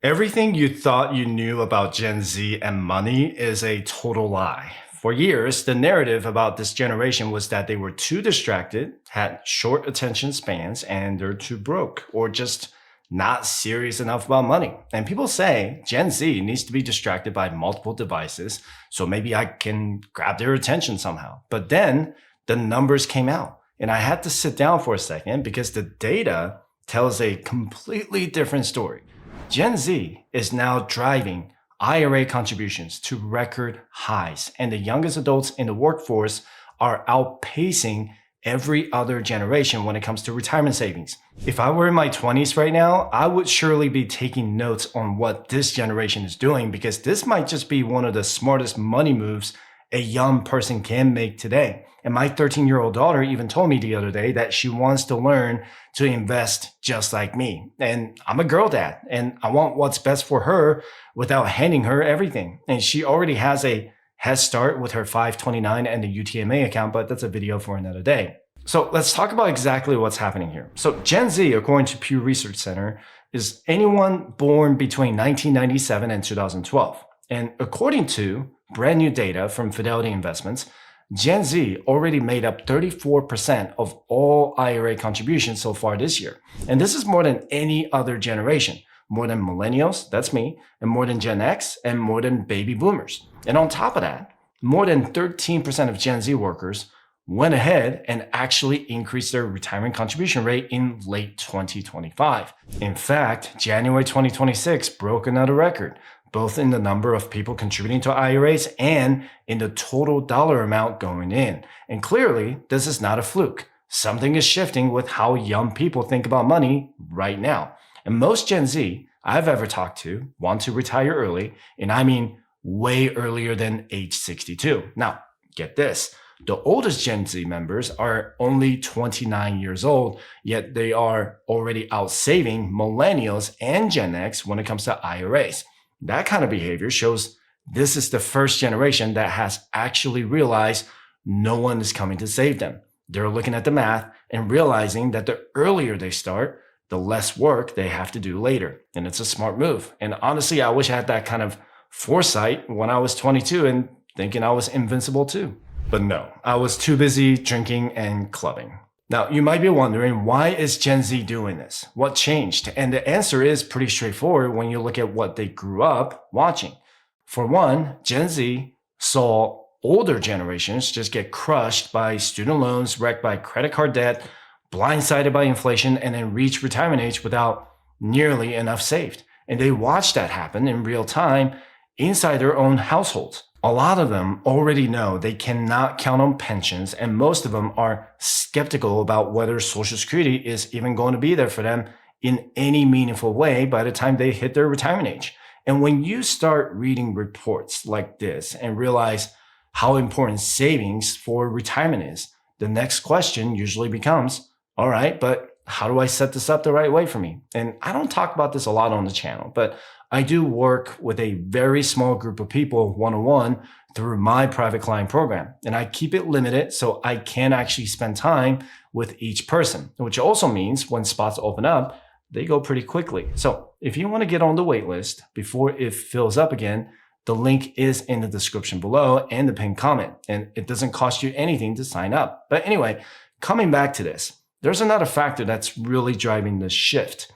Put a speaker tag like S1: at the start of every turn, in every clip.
S1: Everything you thought you knew about Gen Z and money is a total lie. For years, the narrative about this generation was that they were too distracted, had short attention spans, and they're too broke, or just not serious enough about money. And people say Gen Z needs to be distracted by multiple devices, so maybe I can grab their attention somehow. But then the numbers came out, and I had to sit down for a second because the data tells a completely different story. Gen Z is now driving IRA contributions to record highs, and the youngest adults in the workforce are outpacing every other generation when it comes to retirement savings. If I were in my 20s right now, I would surely be taking notes on what this generation is doing because this might just be one of the smartest money moves a young person can make today. And my 13-year-old daughter even told me the other day that she wants to learn to invest just like me. And I'm a girl dad, and I want what's best for her without handing her everything. And she already has a head start with her 529 and the UTMA account, but that's a video for another day. So let's talk about exactly what's happening here. So Gen Z, according to Pew Research Center, is anyone born between 1997 and 2012. And according to brand new data from Fidelity Investments, Gen Z already made up 34% of all IRA contributions so far this year. And this is more than any other generation, more than millennials, that's me, and more than Gen X, and more than baby boomers. And on top of that, more than 13% of Gen Z workers went ahead and actually increased their retirement contribution rate in late 2025. In fact, January 2026 broke another record, both in the number of people contributing to IRAs and in the total dollar amount going in. And clearly, this is not a fluke. Something is shifting with how young people think about money right now. And most Gen Z I've ever talked to want to retire early, and I mean way earlier than age 62. Now, get this. The oldest Gen Z members are only 29 years old, yet they are already outsaving millennials and Gen X when it comes to IRAs. That kind of behavior shows this is the first generation that has actually realized no one is coming to save them. They're looking at the math and realizing that the earlier they start, the less work they have to do later. And it's a smart move. And honestly, I wish I had that kind of foresight when I was 22 and thinking I was invincible too. But no, I was too busy drinking and clubbing. Now, you might be wondering, why is Gen Z doing this? What changed? And the answer is pretty straightforward when you look at what they grew up watching. For one, Gen Z saw older generations just get crushed by student loans, wrecked by credit card debt, blindsided by inflation, and then reach retirement age without nearly enough saved. And they watched that happen in real time inside their own households. A lot of them already know they cannot count on pensions, and most of them are skeptical about whether Social Security is even going to be there for them in any meaningful way by the time they hit their retirement age. And when you start reading reports like this and realize how important savings for retirement is, the next question usually becomes, all right, but how do I set this up the right way for me? And I don't talk about this a lot on the channel, but I do work with a very small group of people one-on-one through my private client program. And I keep it limited so I can actually spend time with each person, which also means when spots open up, they go pretty quickly. So if you want to get on the wait list before it fills up again, the link is in the description below and the pinned comment, and it doesn't cost you anything to sign up. But anyway, coming back to this, there's another factor that's really driving this shift.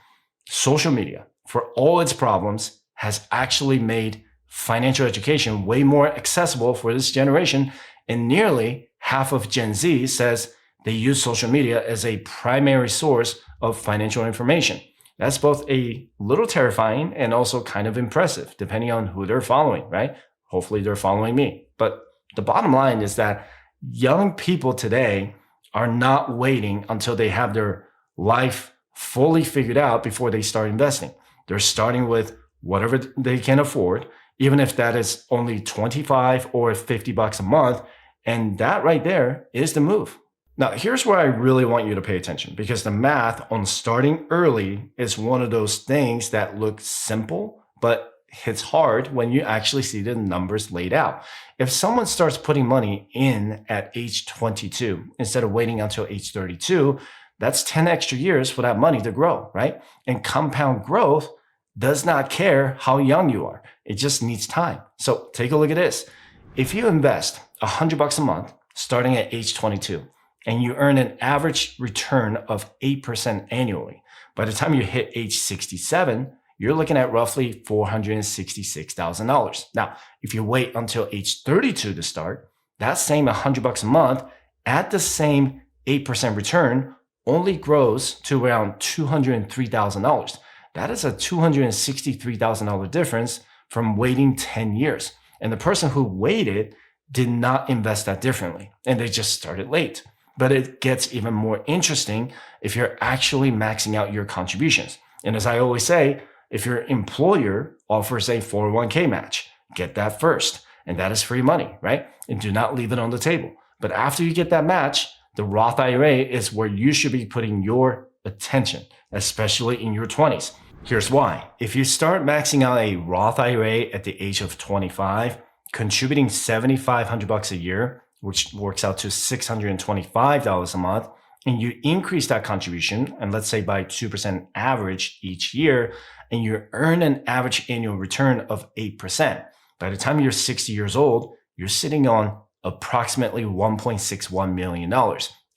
S1: Social media, for all its problems, has actually made financial education way more accessible for this generation, and nearly half of Gen Z says they use social media as a primary source of financial information. That's both a little terrifying and also kind of impressive, depending on who they're following, right? Hopefully they're following me. But the bottom line is that young people today are not waiting until they have their life fully figured out before they start investing. They're starting with whatever they can afford, even if that is only 25 or 50 bucks a month. And that right there is the move. Now, here's where I really want you to pay attention, because the math on starting early is one of those things that look simple, but hits hard when you actually see the numbers laid out. If someone starts putting money in at age 22 instead of waiting until age 32, that's 10 extra years for that money to grow, right? And compound growth does not care how young you are. It just needs time. So take a look at this. If you invest $100 a month starting at age 22 and you earn an average return of 8% annually, by the time you hit age 67, you're looking at roughly $466,000. Now, if you wait until age 32 to start, that same $100 a month at the same 8% return only grows to around $203,000. That is a $263,000 difference from waiting 10 years. And the person who waited did not invest that differently, and they just started late. But it gets even more interesting if you're actually maxing out your contributions. And as I always say, if your employer offers a 401k match, get that first. And that is free money, right? And do not leave it on the table. But after you get that match, the Roth IRA is where you should be putting your attention, especially in your 20s. Here's why. If you start maxing out a Roth IRA at the age of 25, contributing $7,500 a year, which works out to $625 a month, and you increase that contribution, and let's say by 2% average each year, and you earn an average annual return of 8%. By the time you're 60 years old, you're sitting on approximately $1.61 million,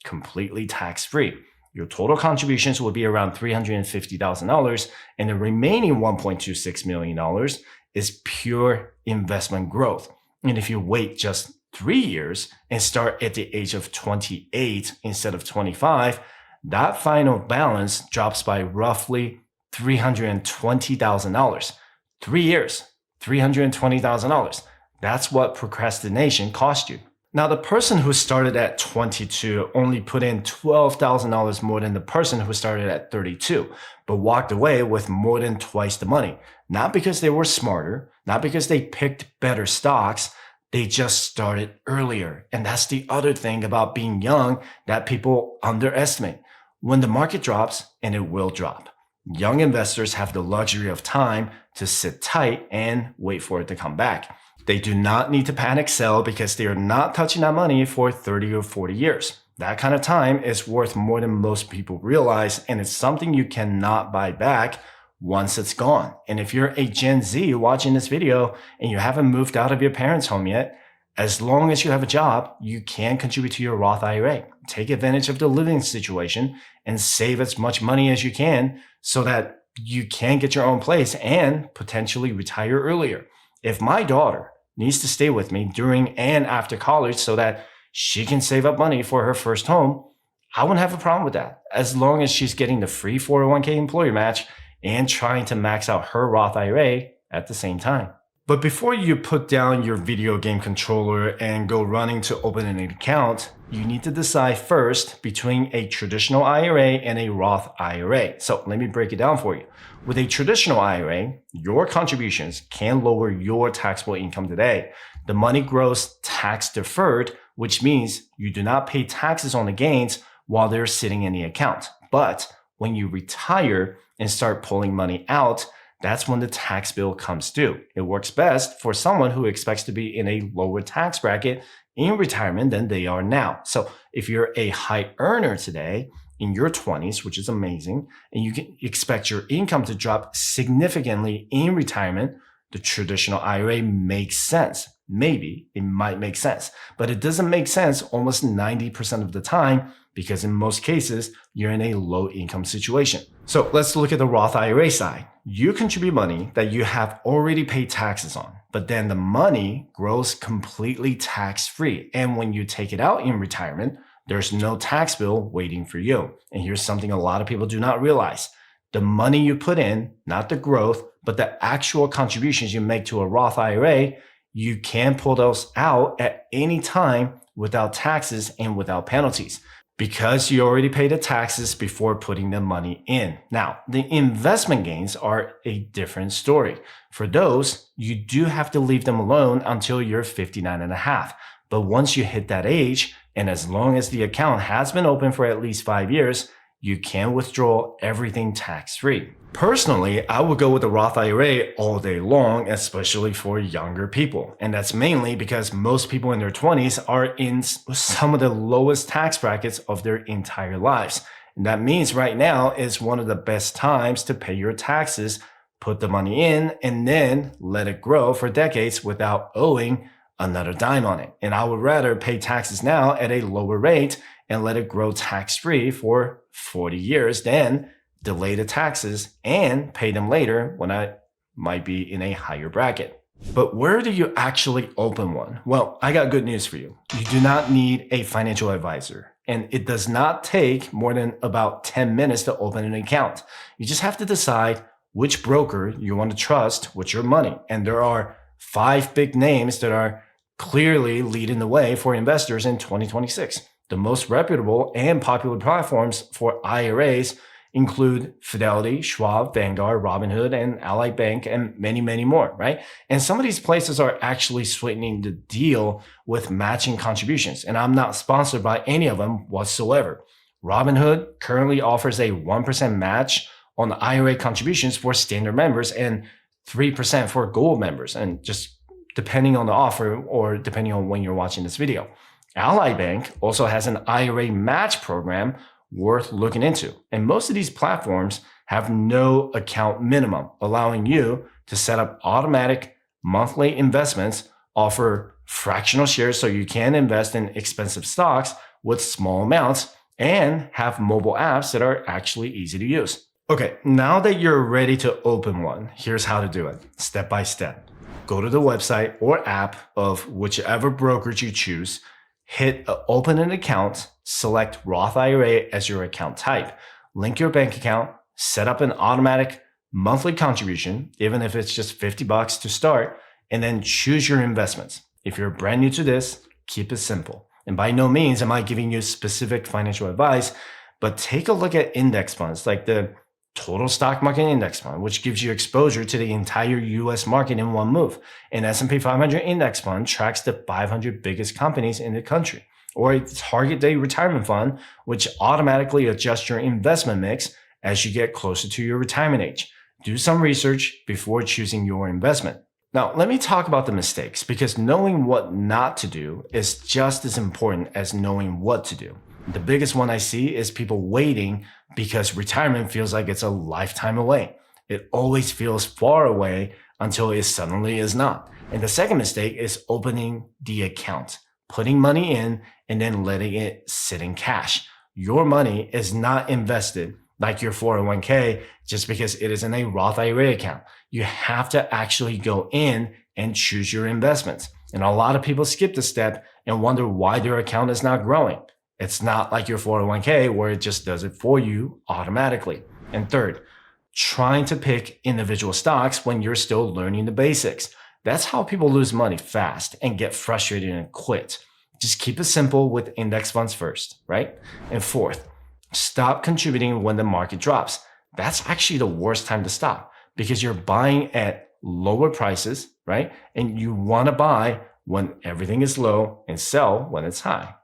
S1: completely tax-free. Your total contributions will be around $350,000, and the remaining $1.26 million is pure investment growth. And if you wait just 3 years and start at the age of 28 instead of 25, that final balance drops by roughly $320,000. 3 years, $320,000. That's what procrastination cost you. Now, the person who started at 22 only put in $12,000 more than the person who started at 32, but walked away with more than twice the money. Not because they were smarter, not because they picked better stocks, they just started earlier. And that's the other thing about being young that people underestimate. When the market drops, and it will drop, young investors have the luxury of time to sit tight and wait for it to come back. They do not need to panic sell because they are not touching that money for 30 or 40 years. That kind of time is worth more than most people realize, and it's something you cannot buy back once it's gone. And if you're a Gen Z watching this video and you haven't moved out of your parents' home yet, as long as you have a job, you can contribute to your Roth IRA. Take advantage of the living situation and save as much money as you can so that you can get your own place and potentially retire earlier. If my daughter needs to stay with me during and after college so that she can save up money for her first home, I wouldn't have a problem with that, as long as she's getting the free 401k employer match and trying to max out her Roth IRA at the same time. But before you put down your video game controller and go running to open an account, you need to decide first between a traditional IRA and a Roth IRA. So let me break it down for you. With a traditional IRA, your contributions can lower your taxable income today. The money grows tax deferred, which means you do not pay taxes on the gains while they're sitting in the account. But when you retire and start pulling money out, that's when the tax bill comes due. It works best for someone who expects to be in a lower tax bracket in retirement than they are now. So if you're a high earner today in your 20s, which is amazing, and you can expect your income to drop significantly in retirement, the traditional IRA makes sense. Maybe it might make sense, but it doesn't make sense almost 90% of the time because in most cases, you're in a low income situation. So let's look at the Roth IRA side. You contribute money that you have already paid taxes on, but then the money grows completely tax-free. And when you take it out in retirement, there's no tax bill waiting for you. And here's something a lot of people do not realize. The money you put in, not the growth, but the actual contributions you make to a Roth IRA, you can pull those out at any time without taxes and without penalties, because you already paid the taxes before putting the money in. Now, the investment gains are a different story. For those, you do have to leave them alone until you're 59 and a half. But once you hit that age, and as long as the account has been open for at least 5 years, you can withdraw everything tax-free. Personally, I would go with the Roth IRA all day long, especially for younger people. And that's mainly because most people in their 20s are in some of the lowest tax brackets of their entire lives. And that means right now is one of the best times to pay your taxes put the money in, and then let it grow for decades without owing another dime on it. And I would rather pay taxes now at a lower rate and let it grow tax-free for 40 years than delay the taxes and pay them later when I might be in a higher bracket. But where do you actually open one? Well, I got good news for you. You do not need a financial advisor, and it does not take more than about 10 minutes to open an account. You just have to decide which broker you want to trust with your money. And there are 5 big names that are clearly leading the way for investors in 2026. The most reputable and popular platforms for IRAs include Fidelity, Schwab, Vanguard, Robinhood, and Ally Bank, and many, many more, right? And some of these places are actually sweetening the deal with matching contributions. And I'm not sponsored by any of them whatsoever. Robinhood currently offers a 1% match on the IRA contributions for standard members and 3% for gold members. And just depending on the offer or depending on when you're watching this video. Ally Bank also has an IRA match program worth looking into. And most of these platforms have no account minimum, allowing you to set up automatic monthly investments, offer fractional shares so you can invest in expensive stocks with small amounts, and have mobile apps that are actually easy to use. Okay, now that you're ready to open one, here's how to do it, step by step. Go to the website or app of whichever brokerage you choose, hit open an account, select Roth IRA as your account type, link your bank account, set up an automatic monthly contribution, even if it's just $50 to start, and then choose your investments. If you're brand new to this, keep it simple. And by no means am I giving you specific financial advice, but take a look at index funds like the Total Stock Market Index Fund, which gives you exposure to the entire US market in one move. An S&P 500 index fund tracks the 500 biggest companies in the country. Or a target date retirement fund, which automatically adjusts your investment mix as you get closer to your retirement age. Do some research before choosing your investment. Now, let me talk about the mistakes, because knowing what not to do is just as important as knowing what to do. The biggest one I see is people waiting because retirement feels like it's a lifetime away. It always feels far away until it suddenly is not. And the second mistake is opening the account, putting money in, and then letting it sit in cash. Your money is not invested like your 401k just because it is in a Roth IRA account. You have to actually go in and choose your investments. And a lot of people skip this step and wonder why their account is not growing. It's not like your 401k where it just does it for you automatically. And third, trying to pick individual stocks when you're still learning the basics. That's how people lose money fast and get frustrated and quit. Just keep it simple with index funds first, right? And fourth, stop contributing when the market drops. That's actually the worst time to stop because you're buying at lower prices, right? And you want to buy when everything is low and sell when it's high.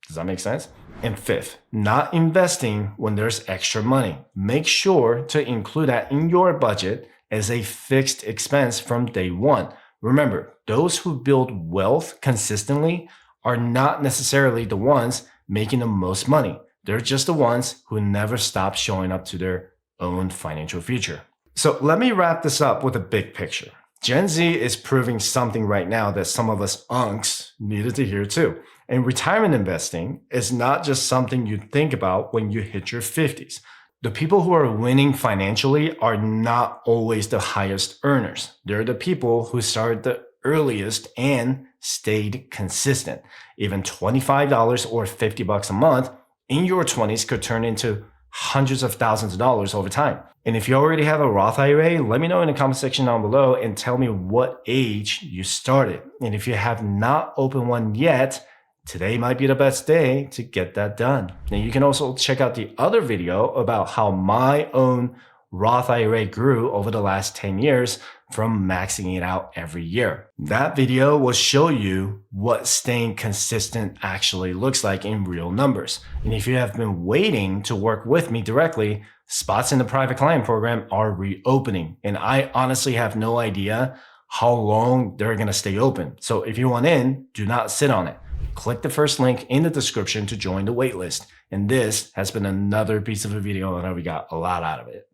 S1: Does that make sense? And fifth, not investing when there's extra money. Make sure to include that in your budget as a fixed expense from day one. Remember, those who build wealth consistently are not necessarily the ones making the most money. They're just the ones who never stop showing up to their own financial future. So let me wrap this up with a big picture. Gen Z is proving something right now that some of us unks needed to hear too. And retirement investing is not just something you think about when you hit your 50s. The people who are winning financially are not always the highest earners. They're the people who started the earliest and stayed consistent. Even $25 or $50 a month in your 20s could turn into hundreds of thousands of dollars over time. And if you already have a Roth IRA, let me know in the comment section down below and tell me what age you started. And if you have not opened one yet, today might be the best day to get that done. And you can also check out the other video about how my own Roth IRA grew over the last 10 years from maxing it out every year. That video will show you what staying consistent actually looks like in real numbers. And if you have been waiting to work with me directly, spots in the private client program are reopening. And I honestly have no idea how long they're going to stay open. So if you want in, do not sit on it. Click the first link in the description to join the waitlist. And this has been another piece of a video and I hope you got a lot out of it.